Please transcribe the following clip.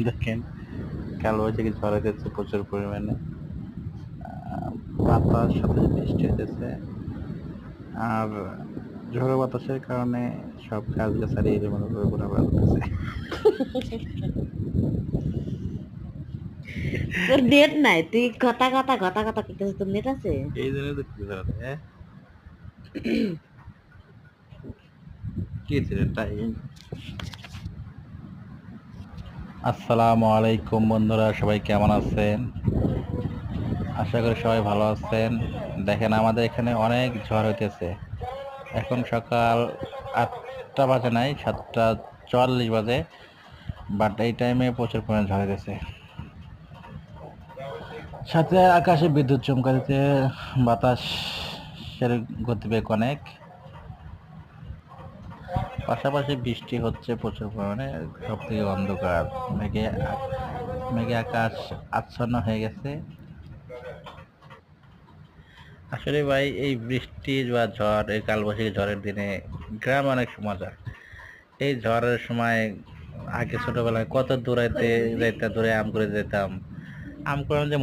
দেখেন কালবৈশাখী ঝড় হইতেছে প্রচুর পরিমাণে, বাতাস সাথে বৃষ্টি হইতেছে। আর ঝড়ো বাতাসের কারণে সব গাছ গাছালি এলোমেলো করে ঘোরাফেরা করতেছে। তোর নেট নাই, তুই কথা কথা কথা কথা করতেছিস, তোর নেট আছে? এই জন্য তো কিছু করা যায়, হ্যাঁ? কি ছিল টাইম? আসসালামু আলাইকুম বন্ধুরা, সবাই কেমন আছেন? আশা করি সবাই ভালো আছেন। দেখেন আমাদের এখানে অনেক ঝড় হইতেছে। এখন সকাল 8টা বাজে নাই, 7:44 বাজে, বাট এই টাইমে প্রচুর পরিমাণে ঝড় হইতেছে। সাথে আকাশে বিদ্যুৎ চমকাচ্ছে, বাতাসের গতিবেগ অনেক, পাশাপাশি বৃষ্টি হচ্ছে প্রচুর পরিমাণে। সব থেকে অন্ধকার, মেঘে মেঘে আকাশ আচ্ছন্ন হয়ে গেছে। আসলে ভাই এই বৃষ্টি বা ঝড়, এই কালবৈশাখী ঝড়ের দিনে গ্রামে অনেক মজা। এই ঝড়ের সময় আগে ছোটবেলায় কত দূরে আম করে যেতাম। আম কুড়ানো যে